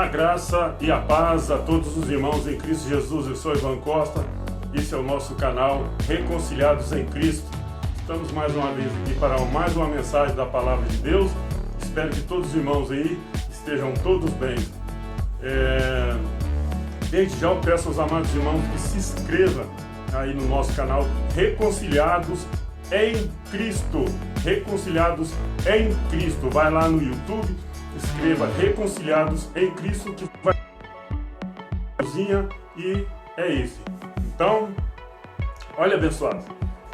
A graça e a paz a todos os irmãos em Cristo Jesus. Eu sou Ivan Costa, esse é o nosso canal Reconciliados em Cristo. Estamos mais uma vez aqui para mais uma mensagem da Palavra de Deus. Espero que todos os irmãos aí estejam todos bem. Desde já eu peço aos amados irmãos que se inscrevam aí no nosso canal Reconciliados em Cristo. Reconciliados em Cristo. Vai lá no YouTube, escreva Reconciliados em Cristo, que vai e é esse. Então, olha, abençoado.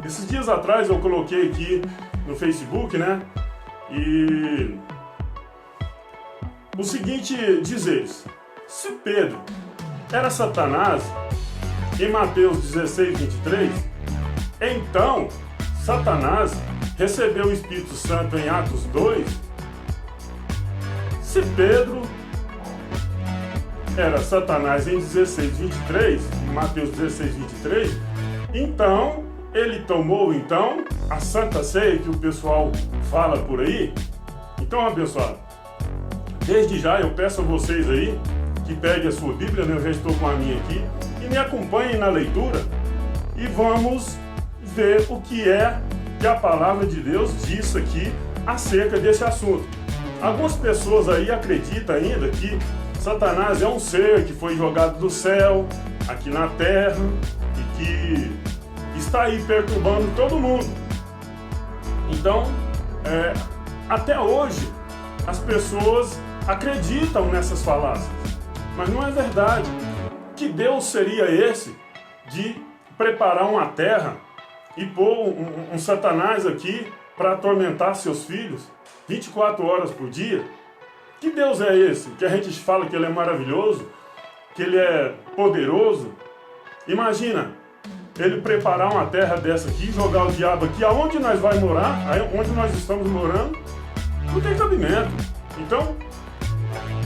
Esses dias atrás eu coloquei aqui no Facebook, né? E o seguinte dizeres: se Pedro era Satanás em Mateus 16:23, então Satanás recebeu o Espírito Santo em Atos 2. Se Pedro era Satanás em 16:23, em Mateus 16:23, então ele tomou a Santa Ceia que o pessoal fala por aí. Então, abençoado, desde já eu peço a vocês aí que peguem a sua Bíblia, né? Eu já estou com a minha aqui, e me acompanhem na leitura e vamos ver o que é que a palavra de Deus diz aqui acerca desse assunto. Algumas pessoas aí acreditam ainda que Satanás é um ser que foi jogado do céu aqui na terra e que está aí perturbando todo mundo. Então, até hoje as pessoas acreditam nessas falácias, mas não é verdade. Que Deus seria esse de preparar uma terra e pôr um Satanás aqui para atormentar seus filhos 24 horas por dia? Que Deus é esse? Que a gente fala que ele é maravilhoso, que ele é poderoso. Imagina ele preparar uma terra dessa aqui, jogar o diabo aqui, aonde nós vai morar, onde nós estamos morando, não tem cabimento. Então,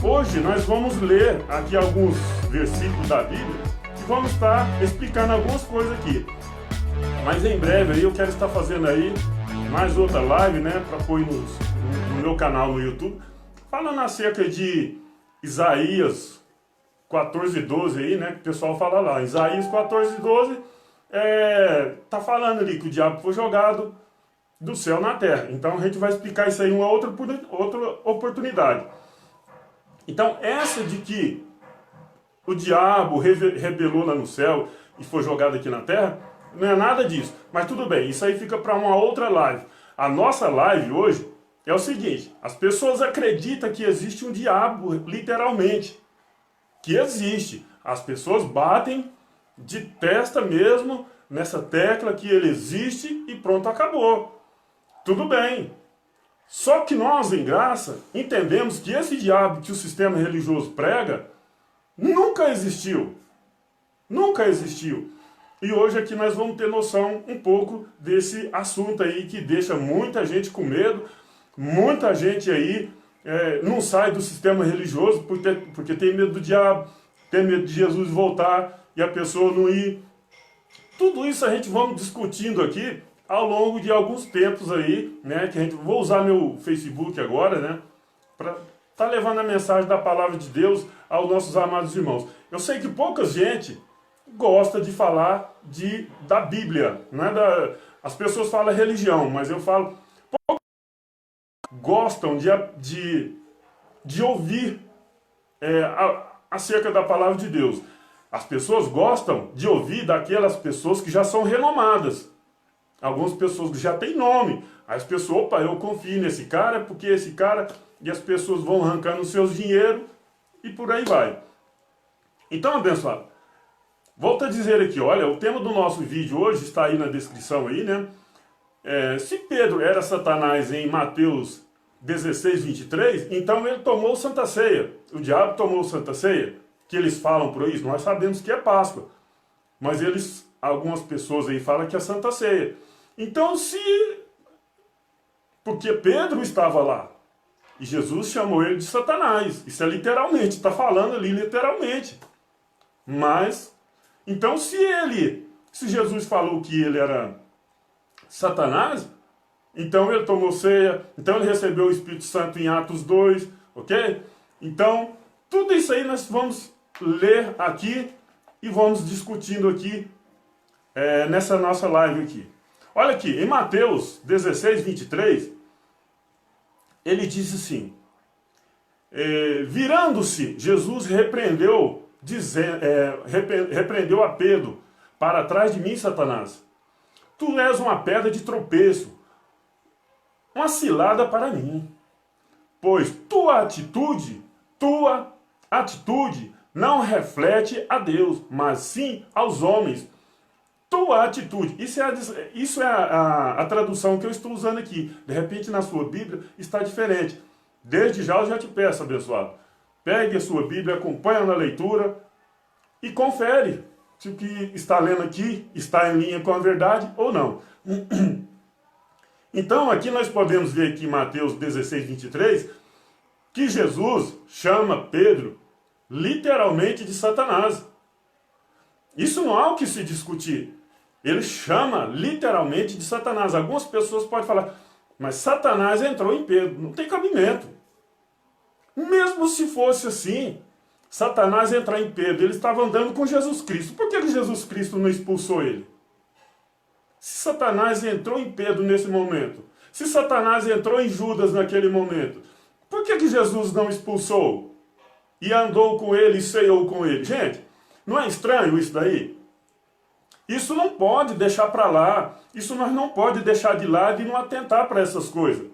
hoje nós vamos ler aqui alguns versículos da Bíblia e vamos estar explicando algumas coisas aqui. Mas em breve aí eu quero estar fazendo aí mais outra live, né, para pôr no meu canal no YouTube, falando acerca de Isaías 14:12 aí, né, que o pessoal fala lá. Isaías 14:12 tá falando ali que o diabo foi jogado do céu na terra. Então a gente vai explicar isso aí em uma outra oportunidade. Então essa de que o diabo rebelou lá no céu e foi jogado aqui na terra, não é nada disso. Mas tudo bem, isso aí fica para uma outra live. A nossa live hoje é o seguinte: as pessoas acreditam que existe um diabo, literalmente. Que existe. As pessoas batem de testa mesmo nessa tecla que ele existe e pronto, acabou. Tudo bem. Só que nós, em graça, entendemos que esse diabo que o sistema religioso prega nunca existiu. Nunca existiu. E hoje aqui nós vamos ter noção um pouco desse assunto aí que deixa muita gente com medo. Muita gente aí não sai do sistema religioso porque tem medo do diabo, tem medo de Jesus voltar e a pessoa não ir. Tudo isso a gente vamos discutindo aqui ao longo de alguns tempos aí, né? Que vou usar meu Facebook agora, né? Para estar levando a mensagem da palavra de Deus aos nossos amados irmãos. Eu sei que pouca gente gosta de falar da Bíblia, né? As pessoas falam religião, mas eu falo gostam de ouvir acerca da palavra de Deus. As pessoas gostam de ouvir daquelas pessoas que já são renomadas. Algumas pessoas que já têm nome. As pessoas, opa, eu confio nesse cara, porque esse cara... E as pessoas vão arrancando os seus dinheiros e por aí vai. Então, abençoado, volto a dizer aqui, olha, o tema do nosso vídeo hoje está aí na descrição aí, né? Se Pedro era Satanás em Mateus 16:23, então ele tomou Santa Ceia. O diabo tomou Santa Ceia, que eles falam por isso. Nós sabemos que é Páscoa, mas algumas pessoas aí falam que é Santa Ceia. Então porque Pedro estava lá, e Jesus chamou ele de Satanás. Isso é literalmente, está falando ali literalmente. Mas, então se Jesus falou que ele era Satanás, então ele tomou ceia, então ele recebeu o Espírito Santo em Atos 2, ok? Então, Tudo isso aí nós vamos ler aqui e vamos discutindo aqui nessa nossa live aqui. Olha aqui, em Mateus 16, 23, ele diz assim, virando-se, Jesus repreendeu a Pedro, para trás de mim, Satanás. Tu és uma pedra de tropeço, uma cilada para mim, pois tua atitude não reflete a Deus, mas sim aos homens. Tua atitude, isso é a tradução que eu estou usando aqui. De repente na sua Bíblia está diferente. Desde já eu já te peço, abençoado, pegue a sua Bíblia, acompanha na leitura e confere se o que está lendo aqui está em linha com a verdade ou não. Então aqui nós podemos ver aqui em Mateus 16, 23, que Jesus chama Pedro literalmente de Satanás. Isso não há o que se discutir. Ele chama literalmente de Satanás. Algumas pessoas podem falar, mas Satanás entrou em Pedro. Não tem cabimento. Mesmo se fosse assim, Satanás entrar em Pedro, ele estava andando com Jesus Cristo. Por que Jesus Cristo não expulsou ele? Se Satanás entrou em Pedro nesse momento, se Satanás entrou em Judas naquele momento, por que Jesus não expulsou? E andou com ele e ceiou com ele? Gente, não é estranho isso daí? Isso não pode deixar para lá. Isso nós não pode deixar de lado e não atentar para essas coisas.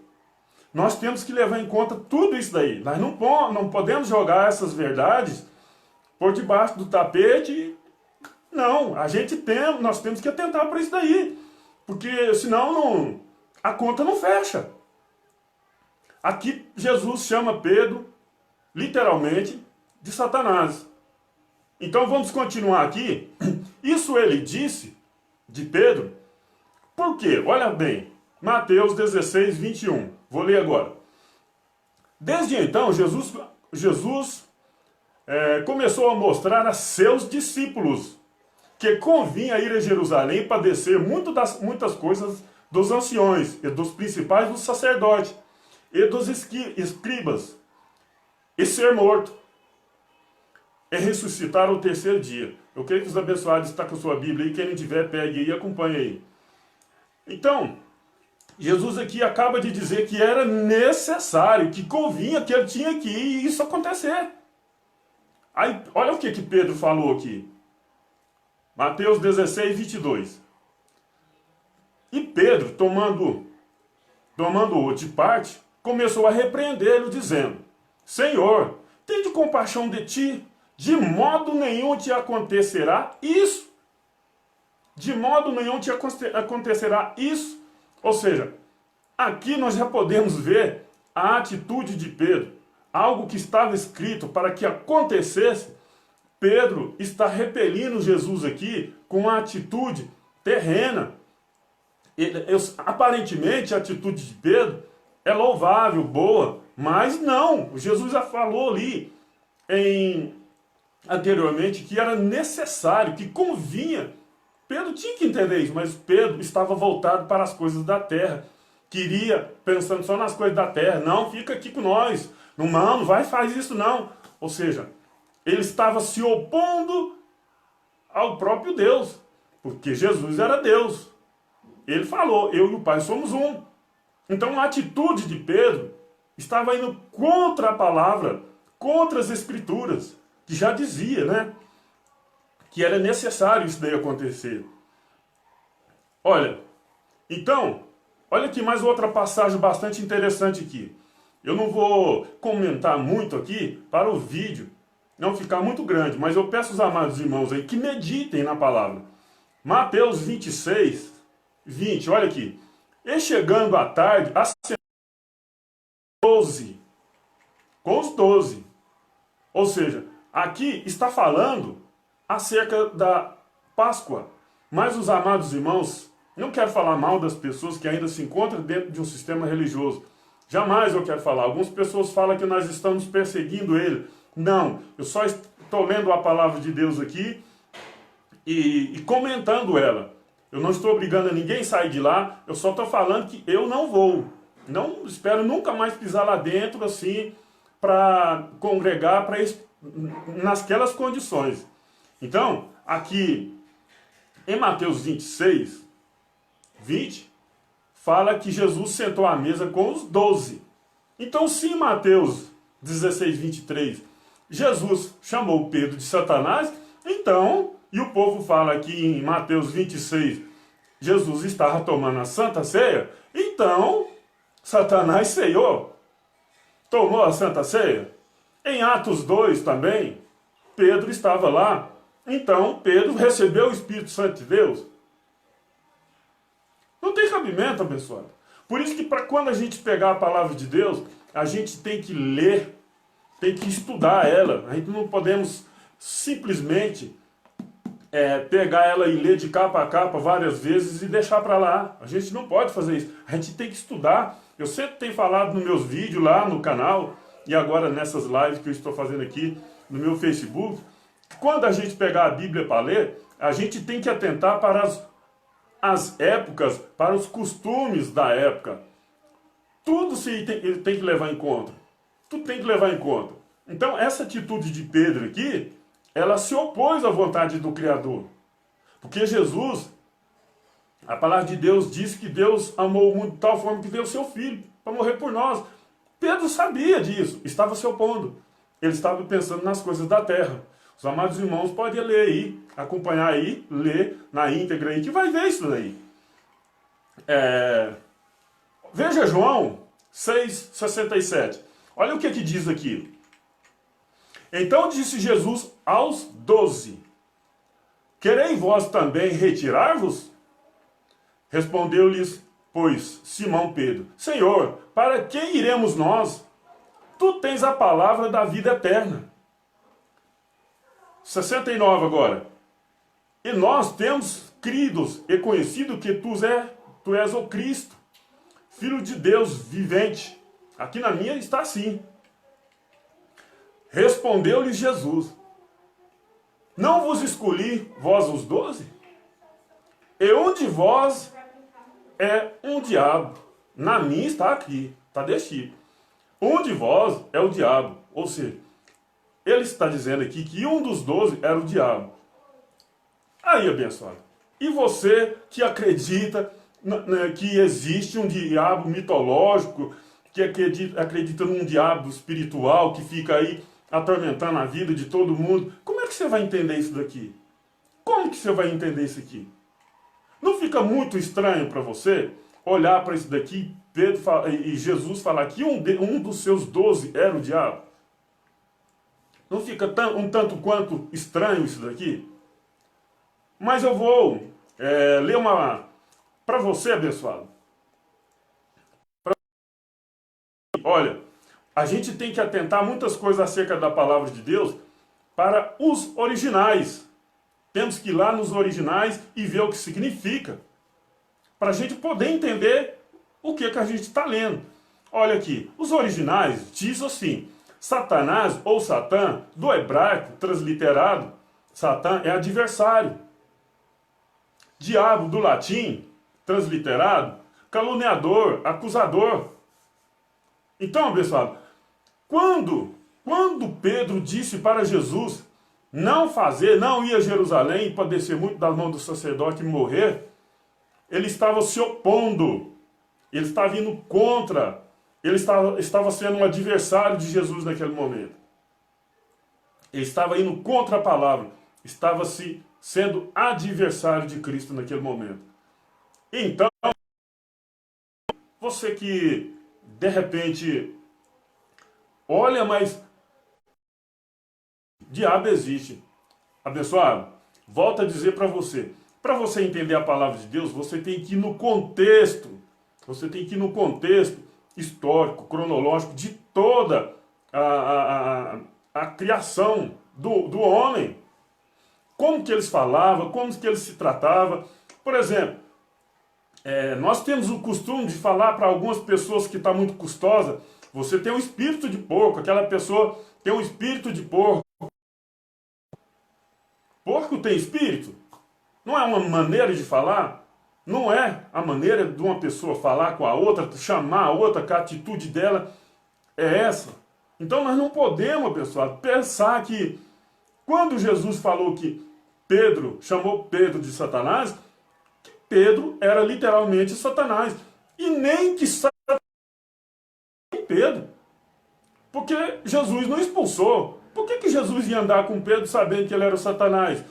Nós temos que levar em conta tudo isso daí. Nós não podemos jogar essas verdades por debaixo do tapete. Não, nós temos que atentar para isso daí. Porque senão a conta não fecha. Aqui Jesus chama Pedro, literalmente, de Satanás. Então vamos continuar aqui. Isso ele disse de Pedro. Por quê? Olha bem. Mateus 16, 21. Vou ler agora. Desde então, Jesus começou a mostrar a seus discípulos que convinha ir a Jerusalém e padecer muitas coisas dos anciões e dos principais dos sacerdotes e dos escribas, e ser morto, e ressuscitar ao terceiro dia. Eu creio que os abençoados estão com a sua Bíblia aí, quem não tiver, pegue aí e acompanhe aí. Então, Jesus aqui acaba de dizer que era necessário, que convinha, que ele tinha que ir e isso acontecer. Aí, olha o que Pedro falou aqui. Mateus 16, 22. E Pedro, tomando-o de parte, começou a repreendê-lo, dizendo, Senhor, tende compaixão de ti, de modo nenhum te acontecerá isso. De modo nenhum te acontecerá isso. Ou seja, aqui nós já podemos ver a atitude de Pedro. Algo que estava escrito para que acontecesse. Pedro está repelindo Jesus aqui com uma atitude terrena. Aparentemente a atitude de Pedro é louvável, boa, mas não. Jesus já falou ali anteriormente que era necessário, que convinha. Pedro tinha que entender isso, mas Pedro estava voltado para as coisas da terra. Queria, pensando só nas coisas da terra. Não, fica aqui com nós. Não vai fazer isso não. Ou seja, ele estava se opondo ao próprio Deus. Porque Jesus era Deus. Ele falou, eu e o Pai somos um. Então a atitude de Pedro estava indo contra a palavra, contra as Escrituras, que já dizia, né? Que era necessário isso daí acontecer. Olha, então, olha aqui mais outra passagem bastante interessante aqui. Eu não vou comentar muito aqui para o vídeo não ficar muito grande, mas eu peço aos amados irmãos aí que meditem na palavra. Mateus 26, 20, olha aqui. E chegando à tarde, com os 12. Ou seja, aqui está falando acerca da Páscoa. Mas os amados irmãos, não quero falar mal das pessoas que ainda se encontram dentro de um sistema religioso. Jamais eu quero falar. Algumas pessoas falam que nós estamos perseguindo ele. Não, eu só estou lendo a palavra de Deus aqui e comentando ela. Eu não estou obrigando a ninguém a sair de lá, eu só estou falando que eu não vou. Não espero nunca mais pisar lá dentro assim para congregar, para nasquelas condições. Então, aqui em Mateus 26, 20, fala que Jesus sentou à mesa com os 12. Então, se em Mateus 16, 23, Jesus chamou Pedro de Satanás, então, e o povo fala aqui em Mateus 26, Jesus estava tomando a Santa Ceia, então, Satanás ceiou, tomou a Santa Ceia. Em Atos 2 também, Pedro estava lá, então Pedro recebeu o Espírito Santo de Deus. Não tem cabimento, abençoado. Por isso que quando a gente pegar a palavra de Deus, a gente tem que ler, tem que estudar ela. A gente não podemos simplesmente pegar ela e ler de capa a capa várias vezes e deixar para lá. A gente não pode fazer isso. A gente tem que estudar. Eu sempre tenho falado nos meus vídeos lá no canal e agora nessas lives que eu estou fazendo aqui no meu Facebook. Quando a gente pegar a Bíblia para ler, a gente tem que atentar para as épocas, para os costumes da época. Tudo tem que levar em conta. Tudo tem que levar em conta. Então, essa atitude de Pedro aqui, ela se opôs à vontade do Criador. Porque Jesus, a palavra de Deus diz que Deus amou o mundo de tal forma que deu seu filho para morrer por nós. Pedro sabia disso, estava se opondo. Ele estava pensando nas coisas da terra. Os amados irmãos podem ler aí, acompanhar aí, ler na íntegra aí, que vai ver isso daí. Veja João 6,67. Olha o que diz aqui. Então disse Jesus aos 12: Querei vós também retirar-vos? Respondeu-lhes, pois, Simão Pedro: Senhor, para quem iremos nós? Tu tens a palavra da vida eterna. 69 agora. E nós temos cridos e conhecido que tu és o Cristo, Filho de Deus vivente. Aqui na minha está assim. Respondeu-lhe Jesus: Não vos escolhi vós os 12? E um de vós é um diabo. Na minha está aqui, está deste tipo. Um de vós é o diabo. Ou seja, ele está dizendo aqui que um dos 12 era o diabo. Aí, abençoado. E você que acredita que existe um diabo mitológico, que acredita num diabo espiritual que fica aí atormentando a vida de todo mundo, como é que você vai entender isso daqui? Como que você vai entender isso aqui? Não fica muito estranho para você olhar para isso daqui e Jesus falar que um dos seus 12 era o diabo? Não fica um tanto quanto estranho isso daqui? Mas eu vou ler para você, abençoado. Olha, a gente tem que atentar muitas coisas acerca da palavra de Deus para os originais. Temos que ir lá nos originais e ver o que significa, para a gente poder entender o que a gente está lendo. Olha aqui, os originais diz assim: Satanás ou Satã, do hebraico transliterado, Satã é adversário. Diabo, do latim, transliterado, caluniador, acusador. Então, pessoal, quando Pedro disse para Jesus não ir a Jerusalém e padecer muito das mãos do sacerdote e morrer, ele estava se opondo, ele estava indo contra, ele estava sendo um adversário de Jesus naquele momento. Ele estava indo contra a palavra, estava sendo adversário de Cristo naquele momento. Então, você que de repente olha, mas diabo existe. Abençoado, volto a dizer para você entender a palavra de Deus, você tem que ir no contexto, histórico, cronológico de toda a criação do homem. Como que eles falavam, como que eles se tratavam. Por exemplo, nós temos o costume de falar para algumas pessoas que está muito custosa: você tem um espírito de porco, aquela pessoa tem um espírito de porco. Porco tem espírito? Não é uma maneira de falar? Não é a maneira de uma pessoa falar com a outra, chamar a outra, que a atitude dela é essa? Então nós não podemos, pessoal, pensar que quando Jesus falou que Pedro, chamou Pedro de Satanás, que Pedro era literalmente Satanás. E nem que Satanás Pedro. Porque Jesus não expulsou. Por que Jesus ia andar com Pedro sabendo que ele era o Satanás?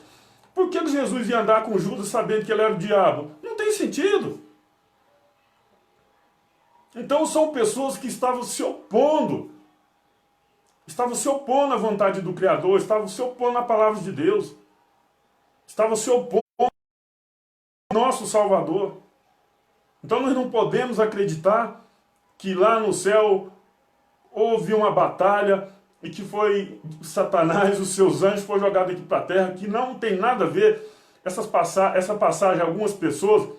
Por que Jesus ia andar com Judas sabendo que ele era o diabo? Não tem sentido. Então são pessoas que estavam se opondo. Estavam se opondo à vontade do Criador, estavam se opondo à palavra de Deus. Estavam se opondo ao nosso Salvador. Então nós não podemos acreditar que lá no céu houve uma batalha e que foi Satanás, os seus anjos, foi jogado aqui para a terra, que não tem nada a ver. Essa passagem, algumas pessoas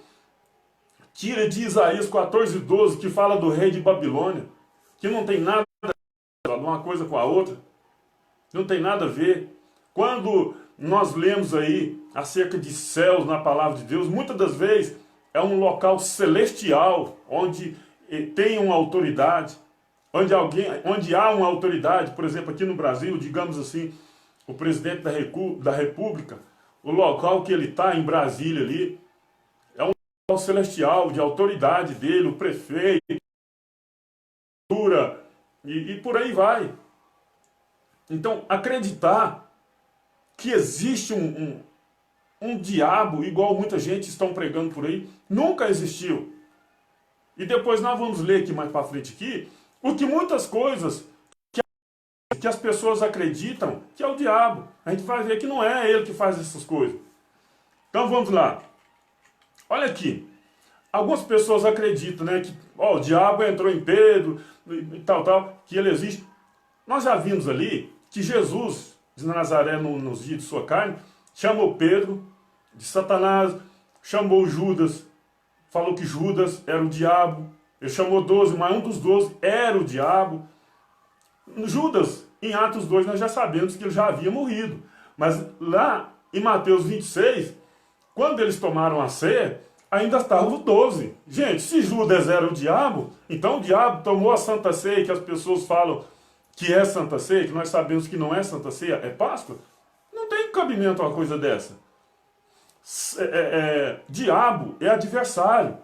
tira de Isaías 14:12, que fala do rei de Babilônia, que não tem nada a ver uma coisa com a outra. Não tem nada a ver. Quando nós lemos aí acerca de céus na palavra de Deus, muitas das vezes é um local celestial, onde tem uma autoridade, onde há uma autoridade. Por exemplo, aqui no Brasil, digamos assim, o presidente da República, o local que ele está em Brasília ali, é um local celestial, de autoridade dele, o prefeito, e por aí vai. Então, acreditar que existe um diabo, igual muita gente estão pregando por aí, nunca existiu. E depois nós vamos ler aqui mais para frente aqui, o que muitas coisas que as pessoas acreditam que é o diabo. A gente vai ver que não é ele que faz essas coisas. Então vamos lá. Olha aqui. Algumas pessoas acreditam, né, que o diabo entrou em Pedro e tal, que ele existe. Nós já vimos ali que Jesus de Nazaré, nos dias de sua carne, chamou Pedro de Satanás, chamou Judas, falou que Judas era o diabo. Ele chamou 12, mas um dos 12 era o diabo. Judas, em Atos 2, nós já sabemos que ele já havia morrido. Mas lá em Mateus 26, quando eles tomaram a ceia, ainda estavam 12. Gente, se Judas era o diabo, então o diabo tomou a Santa Ceia, que as pessoas falam que é Santa Ceia, que nós sabemos que não é Santa Ceia, é Páscoa. Não tem cabimento uma coisa dessa. Diabo é adversário.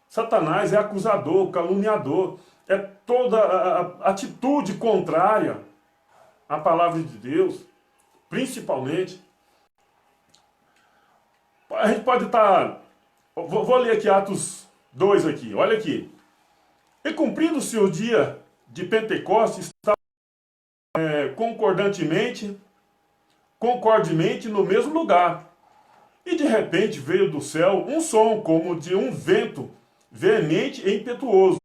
Satanás é acusador, caluniador. É toda a atitude contrária à palavra de Deus, principalmente. A gente pode estar... Vou ler aqui Atos 2 aqui, olha aqui. E cumprindo-se o dia de Pentecostes, estava concordantemente no mesmo lugar. E de repente veio do céu um som como de um vento veemente e impetuoso,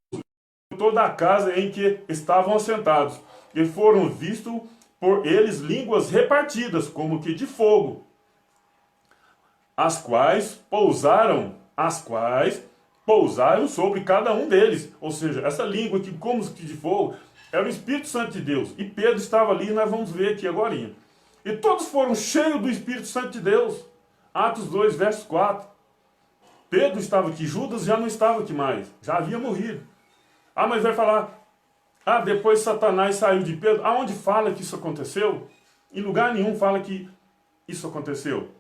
toda a casa em que estavam assentados, e foram vistos por eles línguas repartidas, como que de fogo, as quais pousaram sobre cada um deles. Ou seja, essa língua aqui, como que de fogo, era o Espírito Santo de Deus. E Pedro estava ali, e nós vamos ver aqui agora. E todos foram cheios do Espírito Santo de Deus. Atos 2, verso 4. Pedro estava aqui, Judas já não estava aqui mais, já havia morrido. Mas vai falar, depois Satanás saiu de Pedro. Aonde fala que isso aconteceu? Em lugar nenhum fala que isso aconteceu.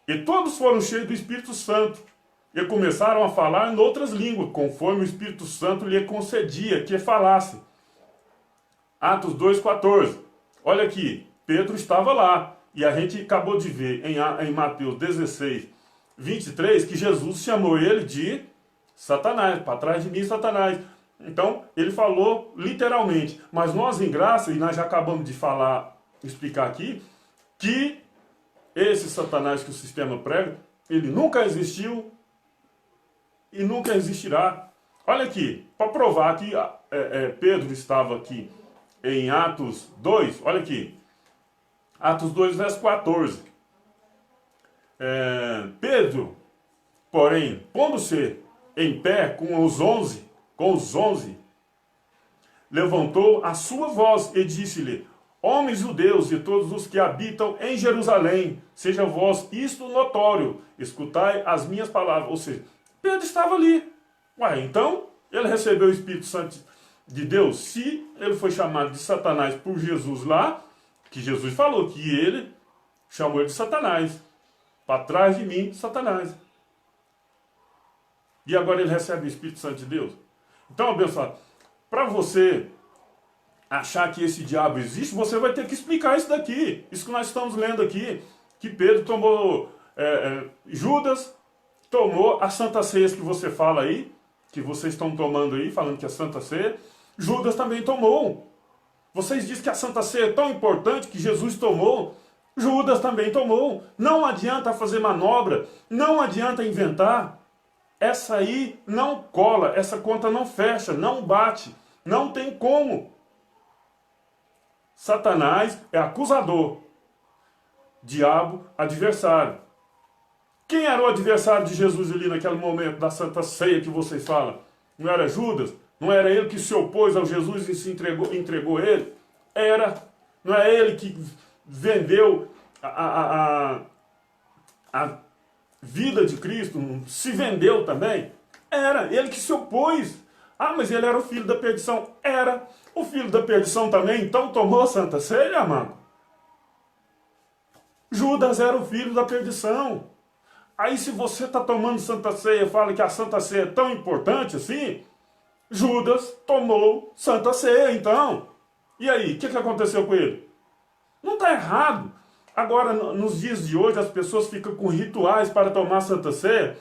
E todos foram cheios do Espírito Santo, e começaram a falar em outras línguas, conforme o Espírito Santo lhe concedia que falasse. Atos 2,14. Olha aqui, Pedro estava lá, e a gente acabou de ver em Mateus 16, 23, que Jesus chamou ele de Satanás, para trás de mim, Satanás. Então, ele falou literalmente. Mas nós em graça, e nós já acabamos de explicar aqui, que esse Satanás que o sistema prega, ele nunca existiu e nunca existirá. Olha aqui, para provar que Pedro estava aqui em Atos 2, olha aqui. Atos 2, verso 14. Pedro, porém, pondo-se em pé com os 11, levantou a sua voz e disse-lhe: homens judeus e todos os que habitam em Jerusalém, seja vós isto notório, escutai as minhas palavras. Ou seja, Pedro estava ali. Então, ele recebeu o Espírito Santo de Deus? Se ele foi chamado de Satanás por Jesus lá, que Jesus falou que ele chamou ele de Satanás. Para trás de mim, Satanás. E agora ele recebe o Espírito Santo de Deus. Então, abençoado, para você achar que esse diabo existe, você vai ter que explicar isso daqui. Isso que nós estamos lendo aqui. Que Pedro tomou, Judas tomou a Santa Ceia que você fala aí, que vocês estão tomando aí, falando que é Santa Ceia. Judas também tomou. Vocês dizem que a Santa Ceia é tão importante que Jesus tomou. Judas também tomou. Não adianta fazer manobra, não adianta inventar. Essa aí não cola, essa conta não fecha, não bate, não tem como. Satanás é acusador, diabo, adversário. Quem era o adversário de Jesus ali naquele momento da Santa Ceia que vocês falam? Não era Judas? Não era ele que se opôs ao Jesus e se entregou ele? Era. Não é ele que vendeu a vida de Cristo? Se vendeu também? Era. Ele que se opôs. Ah, mas ele era o filho da perdição. Era. O filho da perdição também, então tomou a Santa Ceia, amado? Judas era o filho da perdição. Aí se você está tomando Santa Ceia e fala que a Santa Ceia é tão importante assim, Judas tomou Santa Ceia, então. E aí, o que aconteceu com ele? Não está errado. Agora, nos dias de hoje, as pessoas ficam com rituais para tomar Santa Ceia.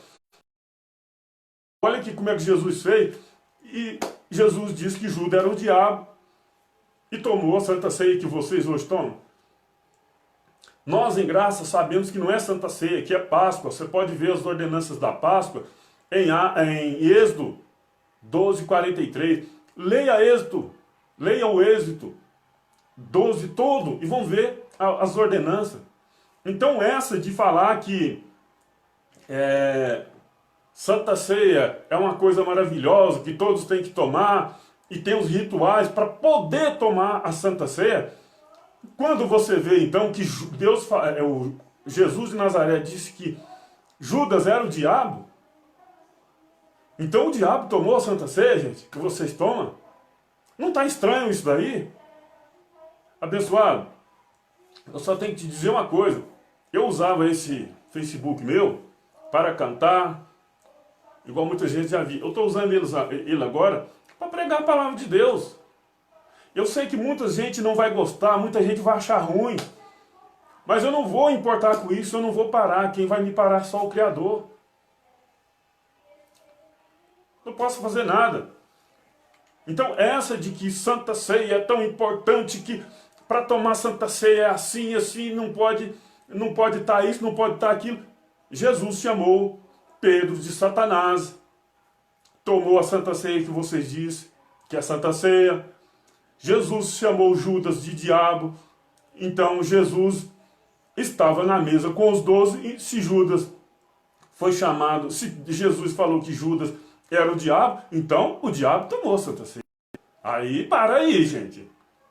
Olha aqui como é que Jesus fez. E Jesus disse que Judas era o diabo e tomou a Santa Ceia que vocês hoje tomam. Nós, em graça, sabemos que não é Santa Ceia, que é Páscoa. Você pode ver as ordenanças da Páscoa em Êxodo 12:43. Leia Êxodo, leia o Êxodo 12 todo e vão ver as ordenanças. Então essa de falar que Santa Ceia é uma coisa maravilhosa, que todos têm que tomar, e tem os rituais para poder tomar a Santa Ceia. Quando você vê então que Jesus de Nazaré disse que Judas era o diabo, então o diabo tomou a Santa Ceia, gente, que vocês tomam? Não está estranho isso daí? Abençoado, eu só tenho que te dizer uma coisa. Eu usava esse Facebook meu para cantar, igual muita gente já viu. Eu estou usando ele agora para pregar a palavra de Deus. Eu sei que muita gente não vai gostar, muita gente vai achar ruim, mas eu não vou importar com isso, eu não vou parar. Quem vai me parar é só o Criador. Não posso fazer nada. Então essa de que Santa Ceia é tão importante que para tomar Santa Ceia é assim, assim, não pode estar isso, não pode estar aquilo. Jesus chamou Pedro de Satanás, tomou a Santa Ceia que vocês dizem, que é Santa Ceia. Jesus chamou Judas de diabo. Então Jesus estava na mesa com os 12, e se Judas foi chamado, se Jesus falou que Judas era o diabo, então o diabo tomou a Santa Ceia. Aí, para aí, gente.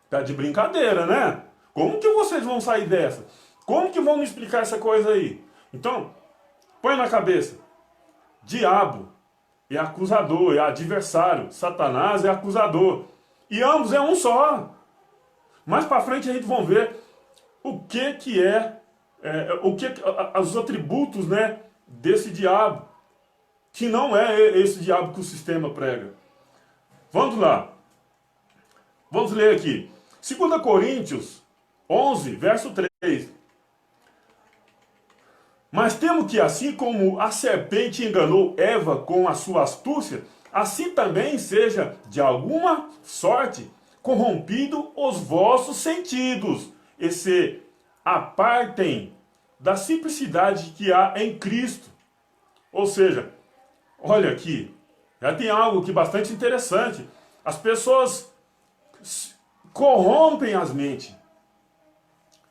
Tá de brincadeira, né? Como que vocês vão sair dessa? Como que vão me explicar essa coisa aí? Então, põe na cabeça. Diabo é acusador, é adversário. Satanás é acusador. E ambos é um só. Mais para frente a gente vai ver o que os atributos, né, desse diabo, que não é esse diabo que o sistema prega. Vamos lá. Vamos ler aqui. 2 Coríntios 11, verso 3. Mas temo que assim como a serpente enganou Eva com a sua astúcia, assim também seja, de alguma sorte, corrompido os vossos sentidos, e se apartem da simplicidade que há em Cristo. Ou seja, olha aqui, já tem algo aqui bastante interessante. As pessoas corrompem as mentes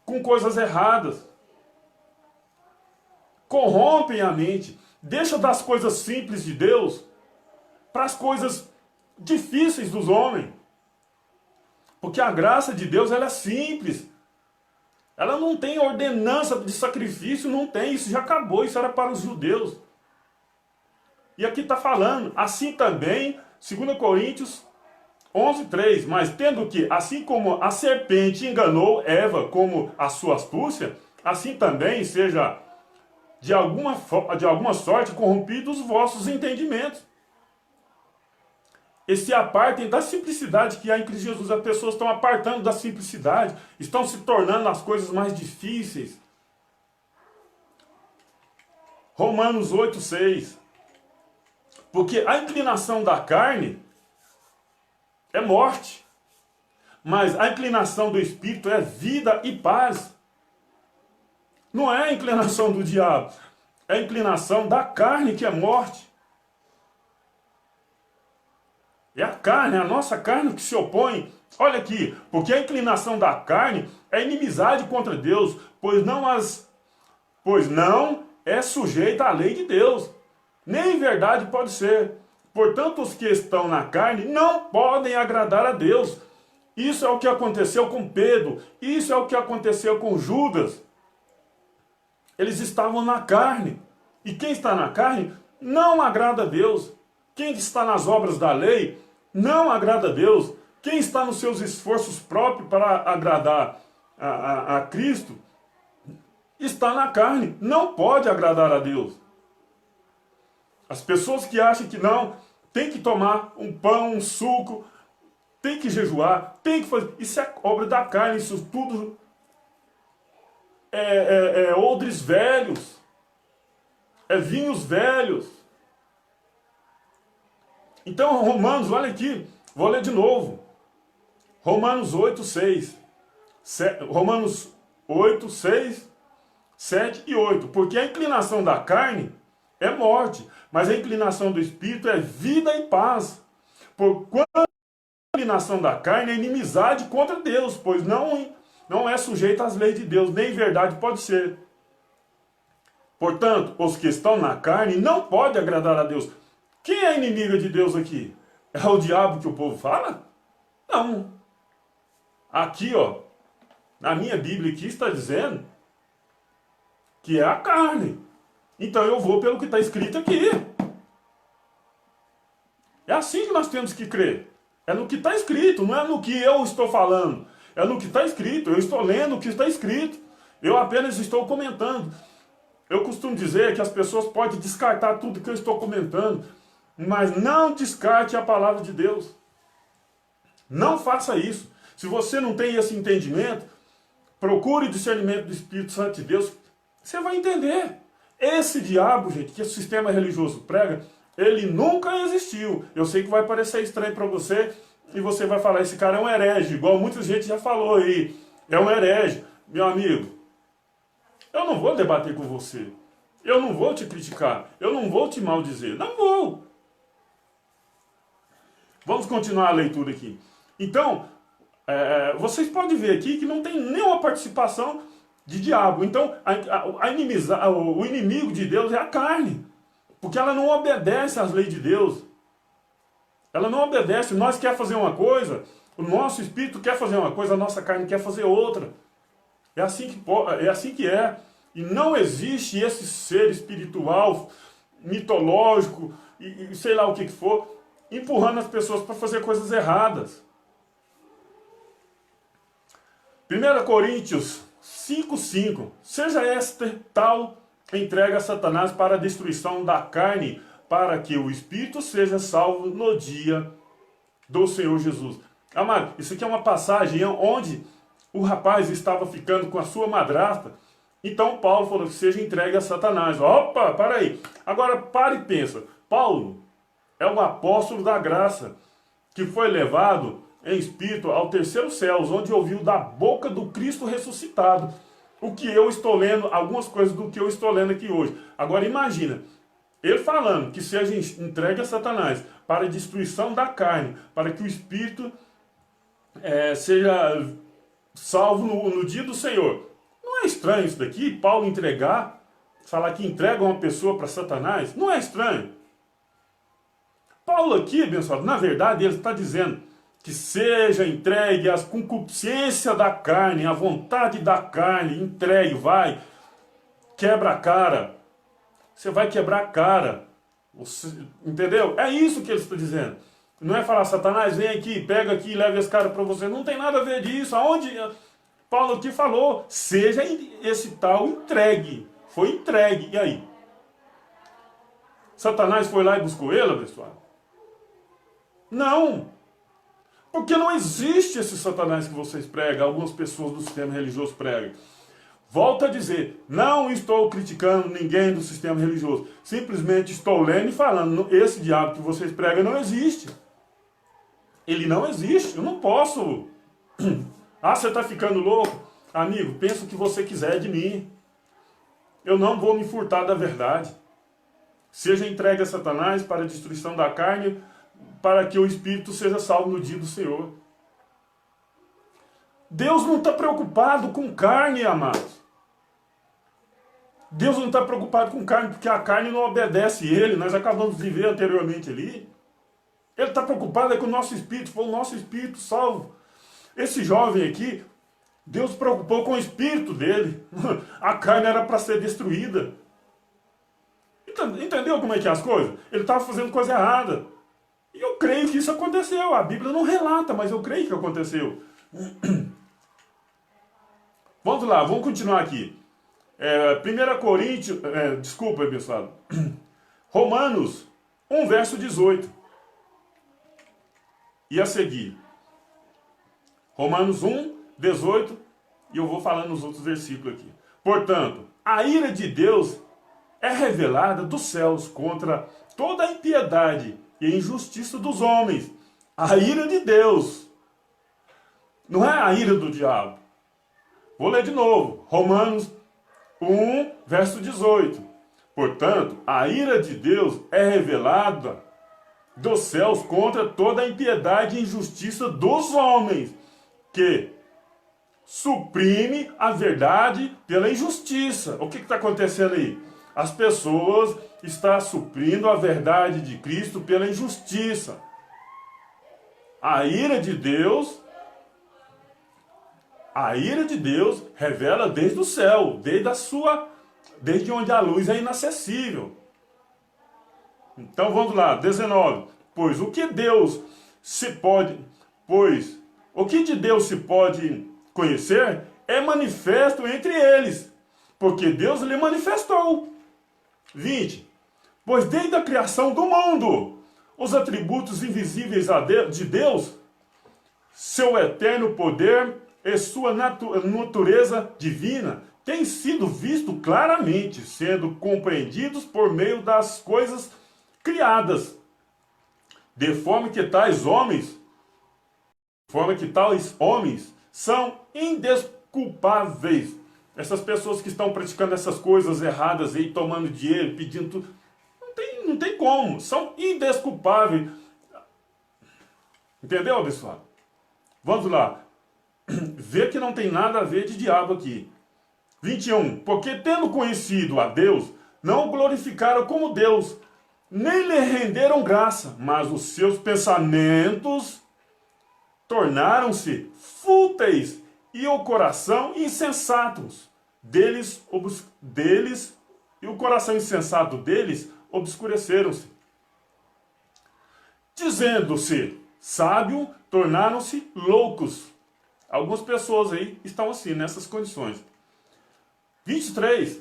com coisas erradas. Corrompem a mente. Deixa das coisas simples de Deus para as coisas difíceis dos homens. Porque a graça de Deus, ela é simples. Ela não tem ordenança de sacrifício, não tem. Isso já acabou, isso era para os judeus. E aqui está falando, assim também, 2 Coríntios 11:3, mas tendo que, assim como a serpente enganou Eva como a sua astúcia, assim também seja de alguma sorte corrompidos os vossos entendimentos. E se apartem da simplicidade que há em Cristo Jesus. As pessoas estão apartando da simplicidade, estão se tornando as coisas mais difíceis. Romanos 8:6. Porque a inclinação da carne é morte, mas a inclinação do Espírito é vida e paz. Não é a inclinação do diabo, é a inclinação da carne que é morte. É a carne, a nossa carne que se opõe. Olha aqui, porque a inclinação da carne é inimizade contra Deus, pois não é sujeita à lei de Deus. Nem em verdade pode ser. Portanto, os que estão na carne não podem agradar a Deus. Isso é o que aconteceu com Pedro. Isso é o que aconteceu com Judas. Eles estavam na carne. E quem está na carne não agrada a Deus. Quem está nas obras da lei não agrada a Deus. Quem está nos seus esforços próprios para agradar a Cristo está na carne. Não pode agradar a Deus. As pessoas que acham que não, tem que tomar um pão, um suco, tem que jejuar, tem que fazer. Isso é obra da carne, isso tudo é odres velhos, é vinhos velhos. Então, Romanos, olha aqui, vou ler de novo. Romanos 8:6. Romanos 8:6, 7 e 8. Porque a inclinação da carne é morte, mas a inclinação do Espírito é vida e paz. Porquanto a inclinação da carne é inimizade contra Deus, pois não é sujeita às leis de Deus, nem em verdade pode ser. Portanto, os que estão na carne não podem agradar a Deus. Quem é inimigo de Deus aqui? É o diabo que o povo fala? Não. Aqui, ó, na minha Bíblia aqui está dizendo que é a carne. Então eu vou pelo que está escrito aqui. É assim que nós temos que crer. É no que está escrito, não é no que eu estou falando. É no que está escrito. Eu estou lendo o que está escrito. Eu apenas estou comentando. Eu costumo dizer que as pessoas podem descartar tudo que eu estou comentando, mas não descarte a palavra de Deus. Não faça isso. Se você não tem esse entendimento, procure o discernimento do Espírito Santo de Deus. Você vai entender. Esse diabo, gente, que o sistema religioso prega, ele nunca existiu. Eu sei que vai parecer estranho para você, e você vai falar, esse cara é um herege, igual muita gente já falou aí. É um herege. Meu amigo, eu não vou debater com você. Eu não vou te criticar. Eu não vou te maldizer. Não vou. Vamos continuar a leitura aqui. Então, vocês podem ver aqui que não tem nenhuma participação de diabo. Então, o inimigo de Deus é a carne. Porque ela não obedece às leis de Deus. Ela não obedece. Nós quer fazer uma coisa, o nosso espírito quer fazer uma coisa, a nossa carne quer fazer outra. É assim que é. E não existe esse ser espiritual, mitológico, e sei lá o que for, empurrando as pessoas para fazer coisas erradas. 1 Coríntios 5:5. Seja esta tal entrega a Satanás para a destruição da carne, para que o espírito seja salvo no dia do Senhor Jesus. Amado, isso aqui é uma passagem onde o rapaz estava ficando com a sua madrasta. Então Paulo falou que seja entregue a Satanás. Opa, para aí. Agora pare e pensa. Paulo é um apóstolo da graça que foi levado em espírito ao terceiro céu, onde ouviu da boca do Cristo ressuscitado o que eu estou lendo, algumas coisas do que eu estou lendo aqui hoje. Agora imagina, ele falando que seja entregue a Satanás para a destruição da carne, para que o espírito seja salvo no dia do Senhor. Não é estranho isso daqui? Paulo falar que entrega uma pessoa para Satanás? Não é estranho? Paulo aqui, abençoado, na verdade ele está dizendo que seja entregue às concupiscências da carne, à vontade da carne, entregue, vai, quebra a cara. Você vai quebrar a cara. Você, entendeu? É isso que ele está dizendo. Não é falar, Satanás, vem aqui, pega aqui, leva esse cara para você. Não tem nada a ver disso. Aonde Paulo aqui falou, seja esse tal entregue. Foi entregue. E aí? Satanás foi lá e buscou ele, abençoado? Não. Porque não existe esse Satanás que vocês pregam, algumas pessoas do sistema religioso pregam. Volto a dizer, não estou criticando ninguém do sistema religioso. Simplesmente estou lendo e falando, esse diabo que vocês pregam não existe. Ele não existe, eu não posso. Ah, você está ficando louco? Amigo, pensa o que você quiser de mim. Eu não vou me furtar da verdade. Seja entregue a Satanás para a destruição da carne, para que o Espírito seja salvo no dia do Senhor. Deus não está preocupado com carne, amados. Deus não está preocupado com carne, porque a carne não obedece ele. Nós acabamos de ver anteriormente ali. Ele está preocupado com o nosso espírito, foi o nosso espírito salvo. Esse jovem aqui, Deus se preocupou com o espírito dele. A carne era para ser destruída. Entendeu como é que é as coisas? Ele estava fazendo coisa errada. E eu creio que isso aconteceu. A Bíblia não relata, mas eu creio que aconteceu. Vamos lá, vamos continuar aqui. 1 Coríntios, desculpa, abençoado. Romanos 1, verso 18. E a seguir. Romanos 1, 18. E eu vou falando nos outros versículos aqui. Portanto, a ira de Deus é revelada dos céus contra toda a impiedade e injustiça dos homens. A ira de Deus. Não é a ira do diabo. Vou ler de novo. Romanos 1, verso 18. Portanto, a ira de Deus é revelada dos céus contra toda a impiedade e injustiça dos homens, que suprime a verdade pela injustiça. O que está acontecendo aí? As pessoas estão suprindo a verdade de Cristo pela injustiça. A ira de Deus revela desde o céu, desde onde a luz é inacessível. Então vamos lá, 19. Pois o que de Deus se pode conhecer é manifesto entre eles, porque Deus lhe manifestou. 20. Pois desde a criação do mundo, os atributos invisíveis de Deus, seu eterno poder e sua natureza divina, têm sido vistos claramente, sendo compreendidos por meio das coisas criadas, de forma que tais homens são indesculpáveis. Essas pessoas que estão praticando essas coisas erradas aí, tomando dinheiro, pedindo tudo, não tem como, são indesculpáveis. Entendeu, pessoal? Vamos lá. Vê que não tem nada a ver de diabo aqui. 21. Porque tendo conhecido a Deus, não o glorificaram como Deus, nem lhe renderam graça, mas os seus pensamentos tornaram-se fúteis e o coração insensatos deles e o coração insensato deles obscureceram-se. Dizendo-se sábio, tornaram-se loucos. Algumas pessoas aí estão assim, nessas condições. 23.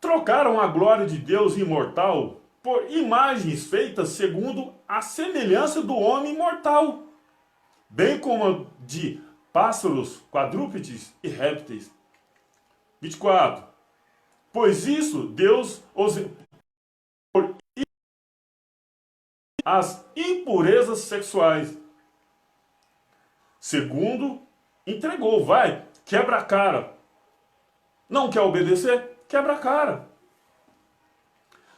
Trocaram a glória de Deus imortal por imagens feitas segundo a semelhança do homem mortal, bem como de pássaros, quadrúpedes e répteis. 24. Pois isso Deus os por as impurezas sexuais. Segundo, entregou, vai, quebra a cara. Não quer obedecer? Quebra a cara.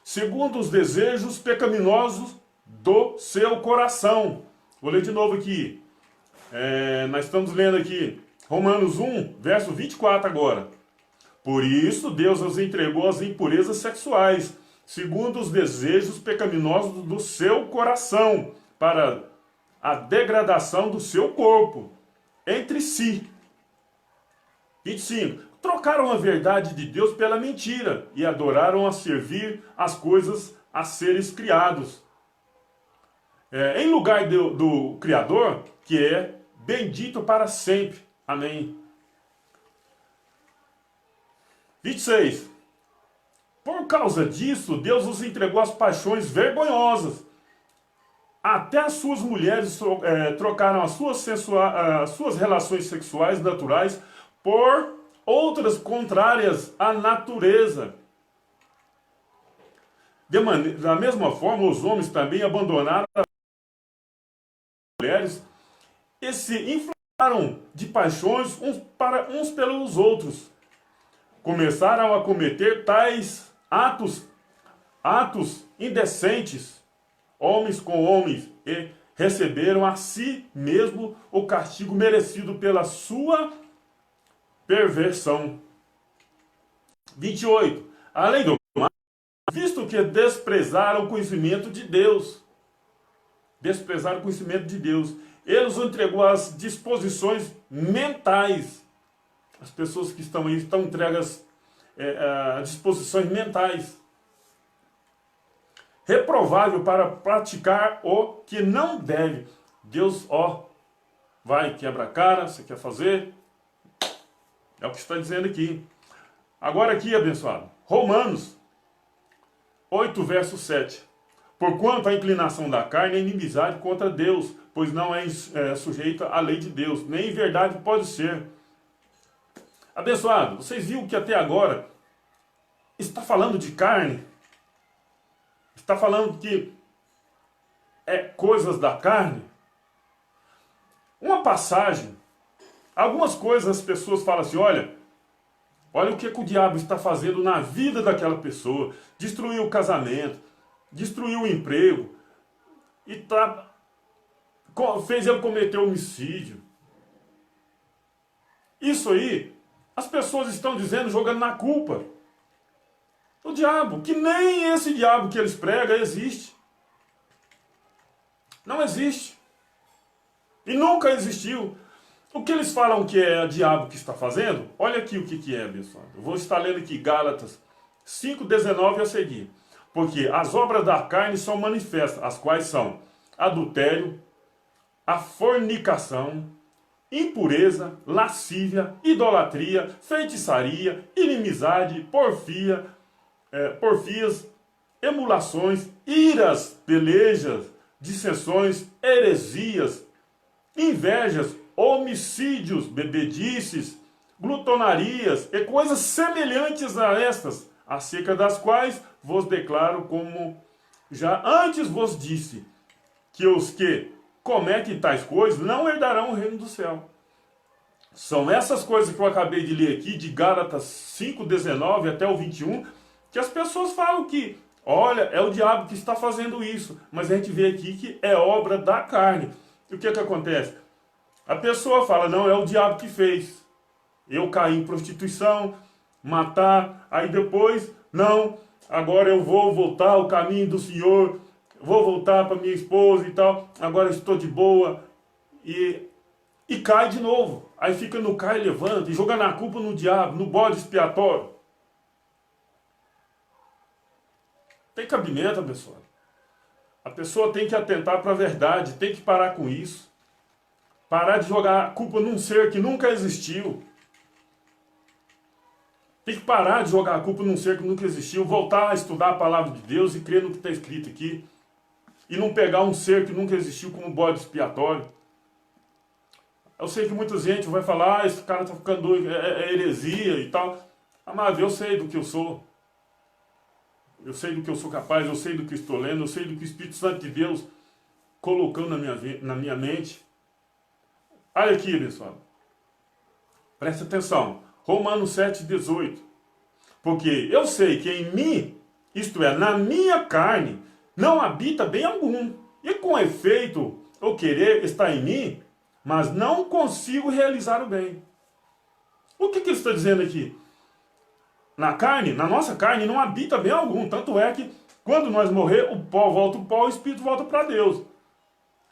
Segundo os desejos pecaminosos do seu coração. Vou ler de novo aqui. Nós estamos lendo aqui Romanos 1, verso 24 agora. Por isso Deus os entregou às impurezas sexuais, segundo os desejos pecaminosos do seu coração, para a degradação do seu corpo, entre si. 25. Trocaram a verdade de Deus pela mentira e adoraram a servir as coisas a seres criados. em lugar do Criador, que é bendito para sempre. Amém. 26. Por causa disso, Deus os entregou às paixões vergonhosas. Até as suas mulheres trocaram as suas relações sexuais naturais por outras contrárias à natureza. Da mesma forma, os homens também abandonaram as mulheres e se inflamaram de paixões uns pelos outros. Começaram a cometer tais atos indecentes, homens com homens, e receberam a si mesmo o castigo merecido pela sua perversão. 28. Além do mais, visto que desprezaram o conhecimento de Deus, ele os entregou às disposições mentais. As pessoas que estão aí estão entregas a disposições mentais. Reprovável para praticar o que não deve. Deus, vai, quebra a cara, você quer fazer? É o que está dizendo aqui. Agora aqui, abençoado. Romanos 8, verso 7. Porquanto a inclinação da carne é inimizade contra Deus, pois não é sujeita à lei de Deus, nem em verdade pode ser. Abençoado, vocês viram que até agora está falando de carne? Está falando que é coisas da carne? Uma passagem, algumas coisas as pessoas falam assim, olha o que o diabo está fazendo na vida daquela pessoa, destruiu o casamento, destruiu o emprego, e fez ele cometer homicídio. Isso aí, as pessoas estão dizendo, jogando na culpa o diabo, que nem esse diabo que eles pregam existe. Não existe. E nunca existiu. O que eles falam que é o diabo que está fazendo, olha aqui o que é, pessoal. Eu vou estar lendo aqui Gálatas 5,19 a seguir. Porque as obras da carne são manifestas, as quais são adultério, a fornicação, impureza, lascívia, idolatria, feitiçaria, inimizade, porfias, emulações, iras, pelejas, dissensões, heresias, invejas, homicídios, bebedices, glutonarias e coisas semelhantes a estas, acerca das quais vos declaro, como já antes vos disse, que os que cometem tais coisas não herdarão o reino do céu. São essas coisas que eu acabei de ler aqui, de Gálatas 5,19 até o 21, que as pessoas falam que, olha, é o diabo que está fazendo isso, mas a gente vê aqui que é obra da carne. E o que acontece? A pessoa fala, não, é o diabo que fez. Eu caí em prostituição, matar, aí depois, não, agora eu vou voltar ao caminho do Senhor, vou voltar para minha esposa e tal, agora estou de boa, e cai de novo. Aí fica no cai e levanta, e joga na culpa no diabo, no bode expiatório. Tem cabimento, abençoado. A pessoa tem que atentar para a verdade, tem que parar com isso. Parar de jogar a culpa num ser que nunca existiu. Tem que parar de jogar a culpa num ser que nunca existiu, voltar a estudar a palavra de Deus e crer no que está escrito aqui. E não pegar um ser que nunca existiu como bode expiatório. Eu sei que muita gente vai falar, esse cara está ficando doido, é heresia e tal. Amado, eu sei do que eu sou. Eu sei do que eu sou capaz, eu sei do que estou lendo, eu sei do que o Espírito Santo de Deus colocou na minha mente. Olha aqui, pessoal. Presta atenção. Romanos 7,18. Porque eu sei que em mim, isto é, na minha carne, não habita bem algum. E com efeito, o querer está em mim, mas não consigo realizar o bem. O que ele está dizendo aqui? Na carne, na nossa carne, não habita bem algum. Tanto é que, quando nós morrer, o pó volta ao pó, o Espírito volta para Deus.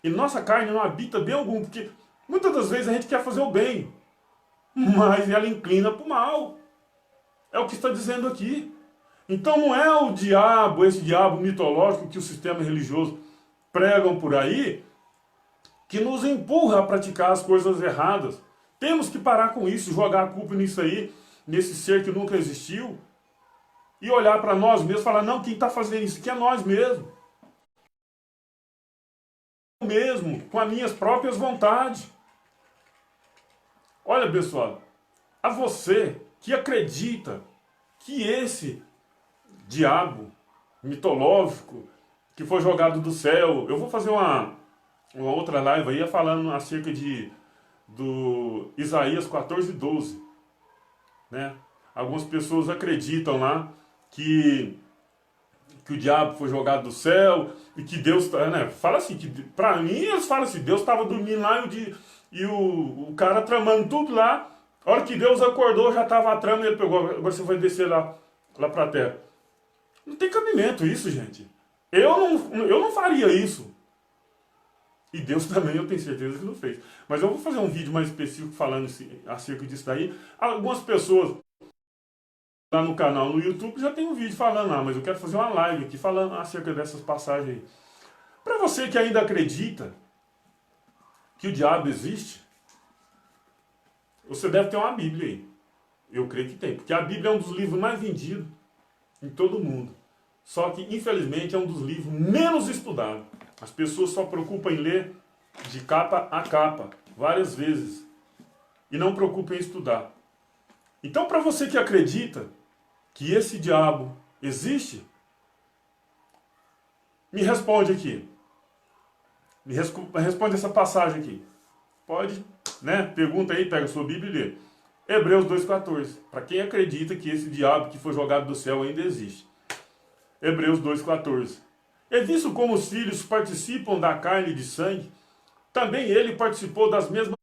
E nossa carne não habita bem algum, porque muitas das vezes a gente quer fazer o bem, mas ela inclina para o mal. É o que está dizendo aqui. Então não é o diabo, esse diabo mitológico que o sistema religioso pregam por aí que nos empurra a praticar as coisas erradas. Temos que parar com isso, jogar a culpa nisso aí, nesse ser que nunca existiu, e olhar para nós mesmos e falar, não, quem está fazendo isso aqui é nós mesmos. Mesmo, com as minhas próprias vontades. Olha, pessoal, a você que acredita que esse diabo mitológico que foi jogado do céu, eu vou fazer uma outra live aí falando acerca do Isaías 14:12, né? Algumas pessoas acreditam lá que o diabo foi jogado do céu e que Deus, né? Fala assim, que pra mim eles falam assim, Deus estava dormindo lá e o cara tramando tudo lá. A hora que Deus acordou, já estava a trama e ele pegou, agora você vai descer lá para a terra. Não tem cabimento isso, gente. Eu não faria isso. E Deus também, eu tenho certeza que não fez. Mas eu vou fazer um vídeo mais específico falando acerca disso daí. Algumas pessoas lá no canal, no YouTube, já tem um vídeo falando lá, mas eu quero fazer uma live aqui falando acerca dessas passagens aí. Para você que ainda acredita que o diabo existe, você deve ter uma Bíblia aí. Eu creio que tem, porque a Bíblia é um dos livros mais vendidos em todo o mundo. Só que, infelizmente, é um dos livros menos estudados. As pessoas só preocupam em ler de capa a capa, várias vezes, e não preocupam em estudar. Então, para você que acredita que esse diabo existe, me responde aqui. Responde essa passagem aqui. Pode, né? Pergunta aí, pega a sua Bíblia e lê. Hebreus 2,14. Para quem acredita que esse diabo que foi jogado do céu ainda existe. Hebreus 2,14. É visto como os filhos participam da carne e de sangue, também ele participou das mesmas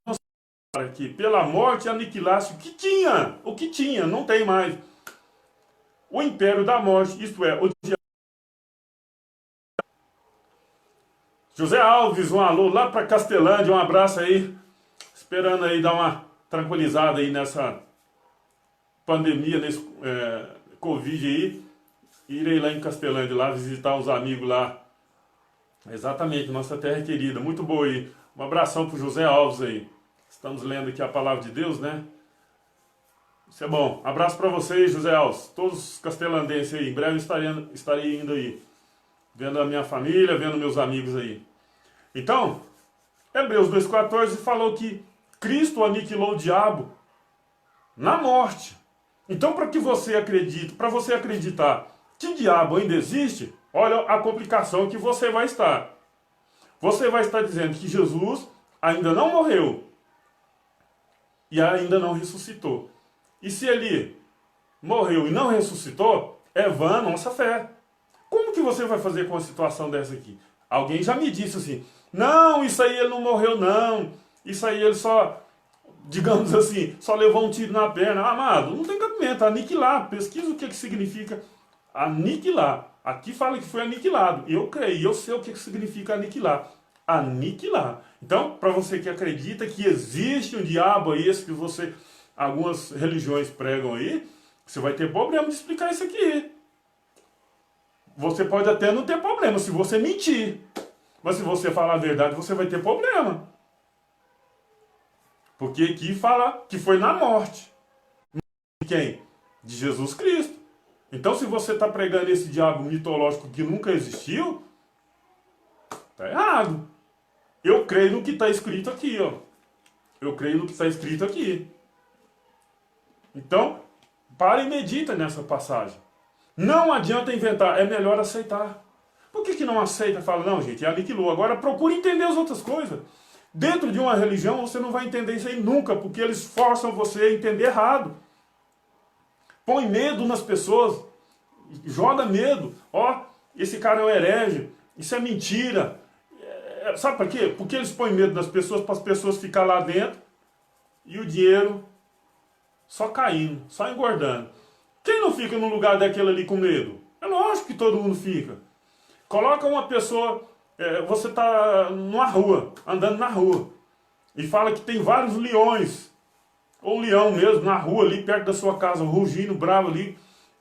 para que pela morte aniquilasse o que tinha, não tem mais. O império da morte, isto é, o diabo. José Alves, um alô lá para Castelândia, um abraço aí, esperando aí dar uma tranquilizada aí nessa pandemia, nesse Covid aí. Irei lá em Castelândia, lá visitar os amigos lá. Exatamente, nossa terra querida, muito boa aí. Um abração pro José Alves aí. Estamos lendo aqui a palavra de Deus, né? Isso é bom. Abraço para vocês, José Alves. Todos os castelandenses aí. Em breve estarei indo aí. Vendo a minha família, vendo meus amigos aí. Então, Hebreus 2,14 falou que Cristo aniquilou o diabo na morte. Então, para você acreditar que o diabo ainda existe, olha a complicação que você vai estar. Você vai estar dizendo que Jesus ainda não morreu e ainda não ressuscitou. E se ele morreu e não ressuscitou, é vã a nossa fé. Como que você vai fazer com uma situação dessa aqui? Alguém já me disse assim, não, isso aí ele não morreu não, isso aí ele só, digamos assim, só levou um tiro na perna. Amado, não tem cabimento, aniquilar, pesquisa o que significa aniquilar. Aqui fala que foi aniquilado. Eu creio, eu sei o que significa aniquilar. Aniquilar. Então, para você que acredita que existe um diabo aí, esse que algumas religiões pregam aí, você vai ter problema de explicar isso aqui. Você pode até não ter problema se você mentir. Mas se você falar a verdade, você vai ter problema. Porque aqui fala que foi na morte. De quem? De Jesus Cristo. Então, se você está pregando esse diabo mitológico que nunca existiu, está errado. Eu creio no que está escrito aqui, ó. Eu creio no que está escrito aqui. Então, para e medita nessa passagem. Não adianta inventar, é melhor aceitar. Por que não aceita? Fala, não, gente, aniquilou. Agora procure entender as outras coisas. Dentro de uma religião, você não vai entender isso aí nunca, porque eles forçam você a entender errado. Põe medo nas pessoas, joga medo. Ó, esse cara é um herege, isso é mentira. Sabe por quê? Porque eles põem medo nas pessoas, para as pessoas ficarem lá dentro e o dinheiro só caindo, só engordando. Quem não fica no lugar daquele ali com medo? É lógico que todo mundo fica. Coloca uma pessoa, você está numa rua, andando na rua, e fala que tem vários leões, ou um leão mesmo, na rua ali, perto da sua casa, rugindo, bravo ali,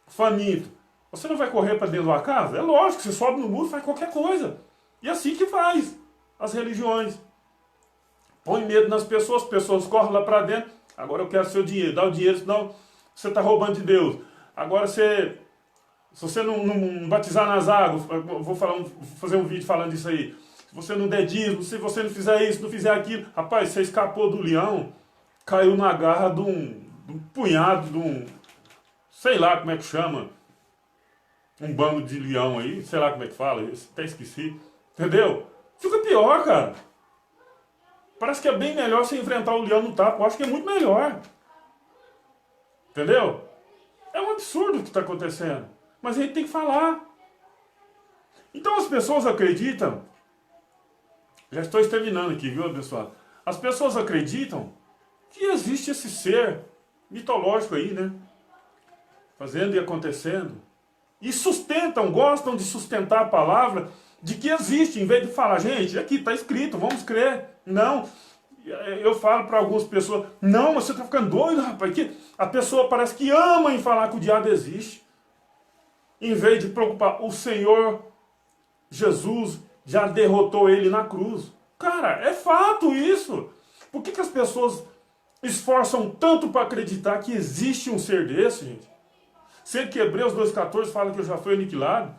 faminto. Você não vai correr para dentro da casa? É lógico, você sobe no muro e faz qualquer coisa. E assim que faz as religiões. Põe medo nas pessoas, as pessoas correm lá para dentro. Agora eu quero seu dinheiro, dá o dinheiro, senão você está roubando de Deus. Agora se você não batizar nas águas, eu vou fazer um vídeo falando disso aí. Se você não der dízimo, se você não fizer isso, não fizer aquilo. Rapaz, você escapou do leão, caiu na garra de um punhado, sei lá como é que chama, um bando de leão aí, sei lá como é que fala, eu até esqueci. Entendeu? Fica pior, cara. Parece que é bem melhor você enfrentar o leão no tapa. Eu acho que é muito melhor. Entendeu? É um absurdo o que está acontecendo. Mas a gente tem que falar. Então as pessoas acreditam. Já estou exterminando aqui, viu, pessoal? As pessoas acreditam que existe esse ser mitológico aí, né? Fazendo e acontecendo. E sustentam, gostam de sustentar a palavra de que existe, em vez de falar, gente, aqui está escrito, vamos crer. Não, eu falo para algumas pessoas, não, mas você está ficando doido, rapaz, que a pessoa parece que ama em falar que o diabo existe. Em vez de preocupar, o Senhor Jesus já derrotou ele na cruz. Cara, é fato isso. Por que as pessoas esforçam tanto para acreditar que existe um ser desse, gente? Sendo que Hebreus 2,14 fala que eu já fui aniquilado.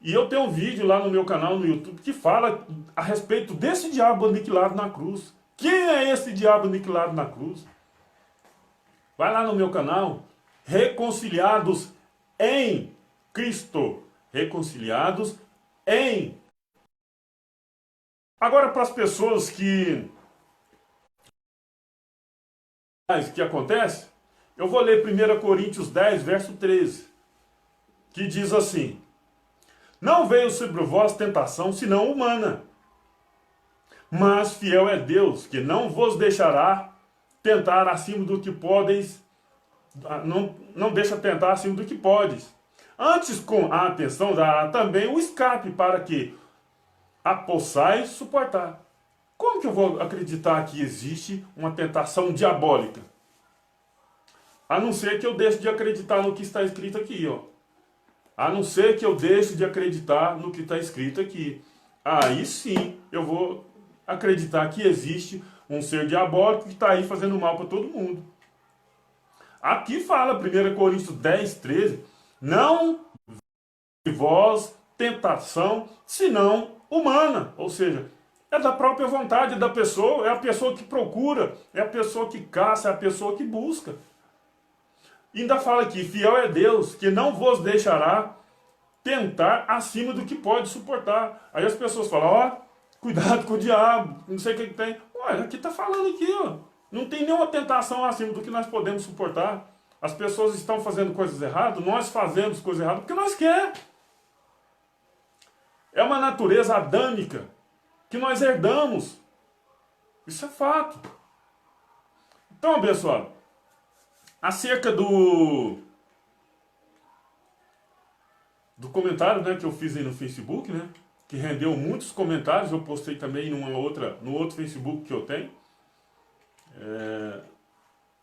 E eu tenho um vídeo lá no meu canal no YouTube que fala a respeito desse diabo aniquilado na cruz. Quem é esse diabo aniquilado na cruz? Vai lá no meu canal, Reconciliados em Cristo. Reconciliados em. Agora, para as pessoas que acontece, eu vou ler 1 Coríntios 10, verso 13, que diz assim: não veio sobre vós tentação, senão humana. Mas fiel é Deus, que não vos deixará tentar acima do que podeis, não deixa tentar acima do que podes. Antes, com a atenção, dará também o escape para que a possais suportar. Como que eu vou acreditar que existe uma tentação diabólica? A não ser que eu deixe de acreditar no que está escrito aqui, ó. A não ser que eu deixe de acreditar no que está escrito aqui. Aí sim eu vou acreditar que existe um ser diabólico que está aí fazendo mal para todo mundo. Aqui fala 1 Coríntios 10, 13. Não vós tentação, senão humana. Ou seja, é da própria vontade da pessoa, é a pessoa que procura, é a pessoa que caça, é a pessoa que busca. Ainda fala aqui, fiel é Deus, que não vos deixará tentar acima do que pode suportar. Aí as pessoas falam, ó, cuidado com o diabo, não sei o que tem. Olha, aqui está falando aqui, ó. Não tem nenhuma tentação acima do que nós podemos suportar. As pessoas estão fazendo coisas erradas, nós fazemos coisas erradas porque nós queremos. É uma natureza adâmica que nós herdamos. Isso é fato. Então, pessoal, acerca do comentário, né, que eu fiz aí no Facebook, né, que rendeu muitos comentários, eu postei também no outro Facebook que eu tenho.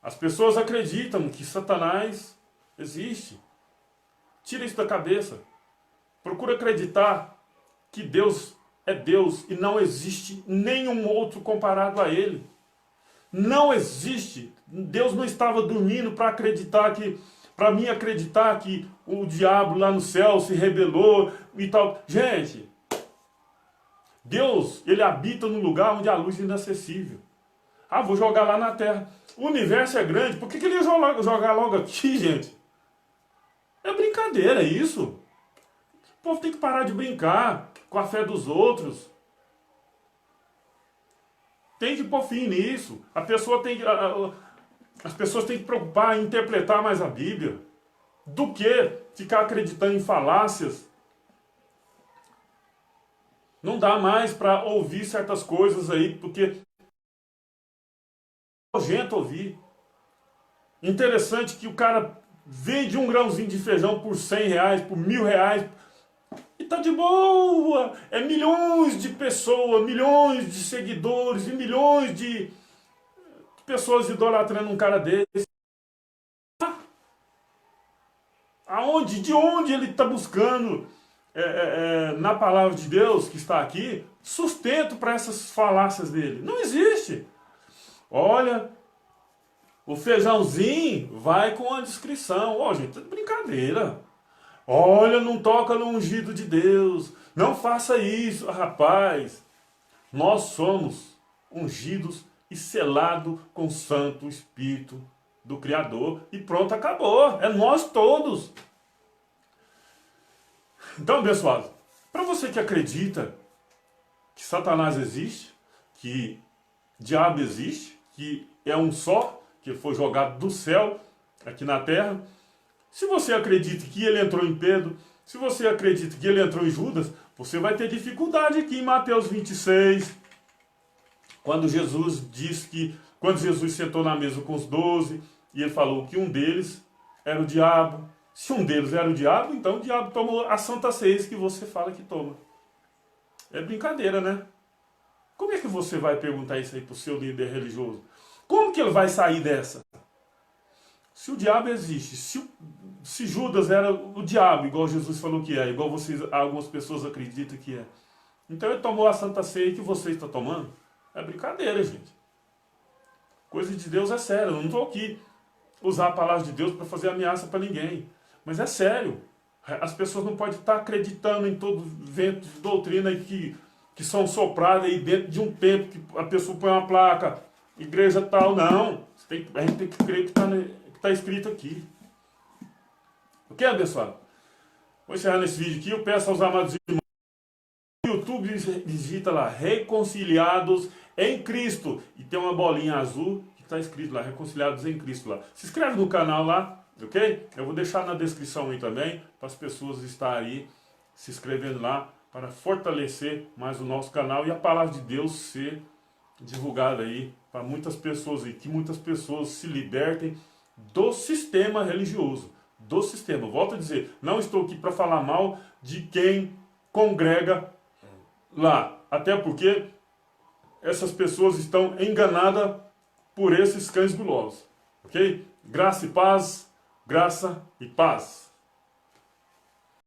As pessoas acreditam que Satanás existe. Tira isso da cabeça. Procura acreditar que Deus é Deus e não existe nenhum outro comparado a Ele. Não existe. Deus não estava dormindo para acreditar que, para mim acreditar que o diabo lá no céu se rebelou e tal. Gente, Deus, Ele habita no lugar onde a luz é inacessível. Ah, vou jogar lá na terra. O universo é grande, por que ele ia jogar logo aqui, gente? É brincadeira, é isso. O povo tem que parar de brincar com a fé dos outros. Tem que pôr fim nisso. As pessoas têm que preocupar em interpretar mais a Bíblia do que ficar acreditando em falácias. Não dá mais para ouvir certas coisas aí, porque é nojento ouvir. Interessante que o cara vende um grãozinho de feijão por R$100, por R$1.000, e tá de boa. É milhões de pessoas, milhões de seguidores e milhões de pessoas idolatrando um cara desse. Aonde? De onde ele está buscando na palavra de Deus que está aqui, sustento para essas falácias dele. Não existe. Olha, o feijãozinho vai com a descrição. Ó, gente, é brincadeira. Olha, não toca no ungido de Deus. Não faça isso, rapaz. Nós somos ungidos e selados com o Santo Espírito do Criador. E pronto, acabou. É nós todos. Então, pessoal, para você que acredita que Satanás existe, que diabo existe, que é um só, que foi jogado do céu aqui na terra, se você acredita que ele entrou em Pedro, se você acredita que ele entrou em Judas, você vai ter dificuldade aqui em Mateus 26, quando Jesus diz que, quando Jesus sentou na mesa com os 12, e ele falou que um deles era o diabo. Se um deles era o diabo, então o diabo tomou a Santa Ceia que você fala que toma. É brincadeira, né? Como é que você vai perguntar isso aí para o seu líder religioso? Como que ele vai sair dessa? Se o diabo existe, se Judas era o diabo, igual Jesus falou que é, igual algumas pessoas acreditam que é, então ele tomou a Santa Ceia que você está tomando? É brincadeira, gente. Coisa de Deus é sério. Eu não estou aqui usar a palavra de Deus para fazer ameaça para ninguém. Mas é sério. As pessoas não podem estar acreditando em todo vento de doutrina que são sopradas aí dentro de um templo, que a pessoa põe uma placa, igreja tal. Não. A gente tem que crer que está escrito aqui. Ok, abençoado? Vou encerrar nesse vídeo aqui. Eu peço aos amados irmãos no YouTube, digita lá, Reconciliados em Cristo. E tem uma bolinha azul que está escrito lá, Reconciliados em Cristo lá. Se inscreve no canal lá. Ok? Eu vou deixar na descrição aí também, para as pessoas estarem aí se inscrevendo lá, para fortalecer mais o nosso canal e a palavra de Deus ser divulgada aí para muitas pessoas aí, que muitas pessoas se libertem do sistema religioso, do sistema. Volto a dizer, não estou aqui para falar mal de quem congrega lá, até porque essas pessoas estão enganadas por esses cães gulosos, ok? Graça e paz. Graça e paz.